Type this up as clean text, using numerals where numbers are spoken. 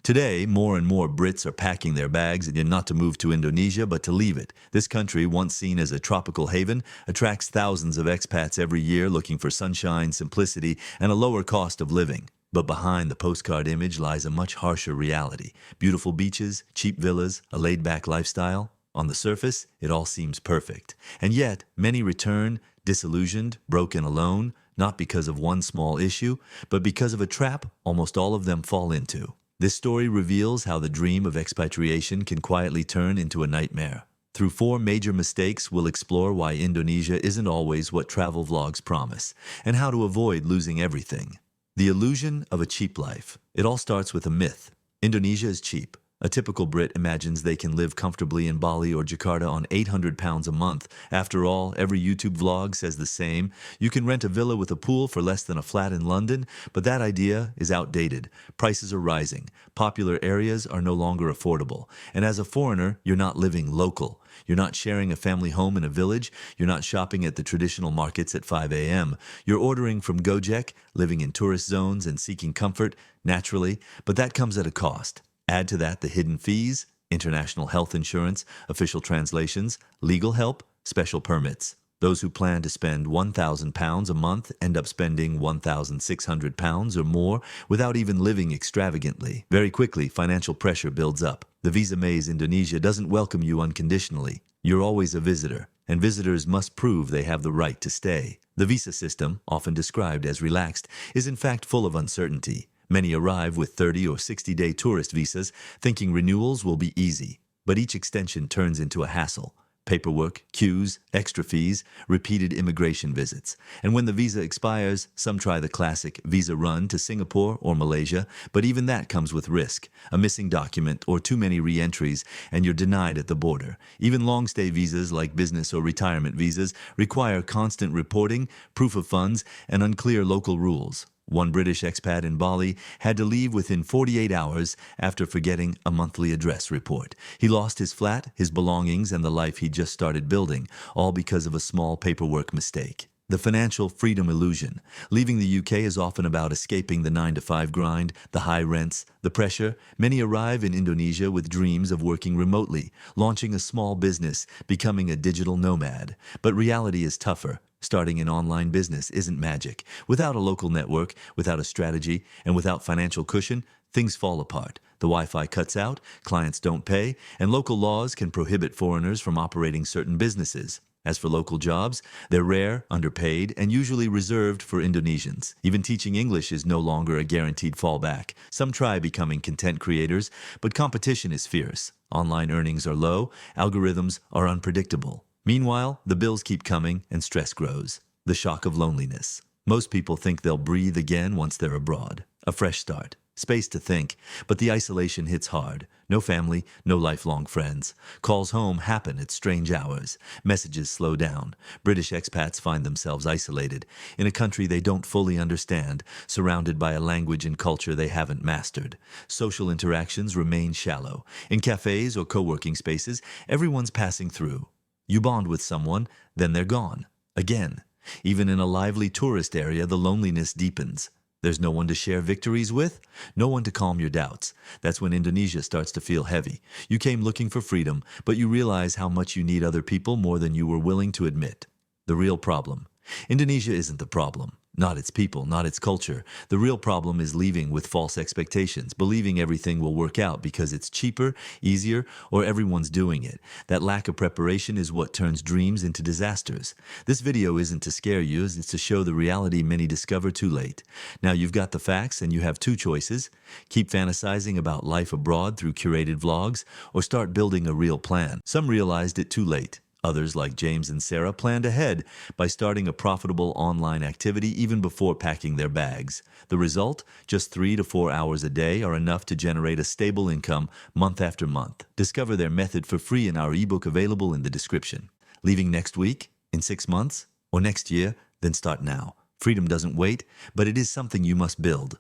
Today, more and more Brits are packing their bags and not to move to Indonesia, but to leave it. This country, once seen as a tropical haven, attracts thousands of expats every year looking for sunshine, simplicity, and a lower cost of living. But behind the postcard image lies a much harsher reality. Beautiful beaches, cheap villas, a laid-back lifestyle. On the surface, it all seems perfect. And yet, many return, disillusioned, broken, alone, not because of one small issue, but because of a trap almost all of them fall into. This story reveals how the dream of expatriation can quietly turn into a nightmare. Through 4 major mistakes, we'll explore why Indonesia isn't always what travel vlogs promise, and how to avoid losing everything. The illusion of a cheap life. It all starts with a myth. Indonesia is cheap. A typical Brit imagines they can live comfortably in Bali or Jakarta on £800 a month. After all, every YouTube vlog says the same. You can rent a villa with a pool for less than a flat in London, but that idea is outdated. Prices are rising. Popular areas are no longer affordable. And as a foreigner, you're not living local. You're not sharing a family home in a village. You're not shopping at the traditional markets at 5 a.m. You're ordering from Gojek, living in tourist zones and seeking comfort, naturally, but that comes at a cost. Add to that the hidden fees, international health insurance, official translations, legal help, special permits. Those who plan to spend £1,000 a month end up spending £1,600 or more without even living extravagantly. Very quickly, financial pressure builds up. The visa maze Indonesia doesn't welcome you unconditionally. You're always a visitor, and visitors must prove they have the right to stay. The visa system, often described as relaxed, is in fact full of uncertainty. Many arrive with 30 or 60-day tourist visas, thinking renewals will be easy. But each extension turns into a hassle. Paperwork, queues, extra fees, repeated immigration visits. And when the visa expires, some try the classic visa run to Singapore or Malaysia, but even that comes with risk. A missing document or too many re-entries, and you're denied at the border. Even long-stay visas like business or retirement visas require constant reporting, proof of funds, and unclear local rules. One British expat in Bali had to leave within 48 hours after forgetting a monthly address report. He lost his flat, his belongings, and the life he'd just started building, all because of a small paperwork mistake. The financial freedom illusion. Leaving the UK is often about escaping the 9-to-5 grind, the high rents, the pressure. Many arrive in Indonesia with dreams of working remotely, launching a small business, becoming a digital nomad. But reality is tougher. Starting an online business isn't magic. Without a local network, without a strategy, and without financial cushion, things fall apart. The Wi-Fi cuts out, clients don't pay, and local laws can prohibit foreigners from operating certain businesses. As for local jobs, they're rare, underpaid, and usually reserved for Indonesians. Even teaching English is no longer a guaranteed fallback. Some try becoming content creators, but competition is fierce. Online earnings are low, algorithms are unpredictable. Meanwhile, the bills keep coming and stress grows. The shock of loneliness. Most people think they'll breathe again once they're abroad. A fresh start. Space to think, but the isolation hits hard. No family, no lifelong friends. Calls home happen at strange hours. Messages slow down. British expats find themselves isolated, in a country they don't fully understand, surrounded by a language and culture they haven't mastered. Social interactions remain shallow. In cafes or co-working spaces, everyone's passing through. You bond with someone, then they're gone. Again. Even in a lively tourist area, the loneliness deepens. There's no one to share victories with, no one to calm your doubts. That's when Indonesia starts to feel heavy. You came looking for freedom, but you realize how much you need other people more than you were willing to admit. The real problem. Indonesia isn't the problem. Not its people, not its culture. The real problem is leaving with false expectations, believing everything will work out because it's cheaper, easier, or everyone's doing it. That lack of preparation is what turns dreams into disasters. This video isn't to scare you, it's to show the reality many discover too late. Now you've got the facts and you have 2 choices. Keep fantasizing about life abroad through curated vlogs, or start building a real plan. Some realized it too late. Others, like James and Sarah, planned ahead by starting a profitable online activity even before packing their bags. The result? Just 3 to 4 hours a day are enough to generate a stable income month after month. Discover their method for free in our ebook available in the description. Leaving next week? In 6 months? Or next year? Then start now. Freedom doesn't wait, but it is something you must build.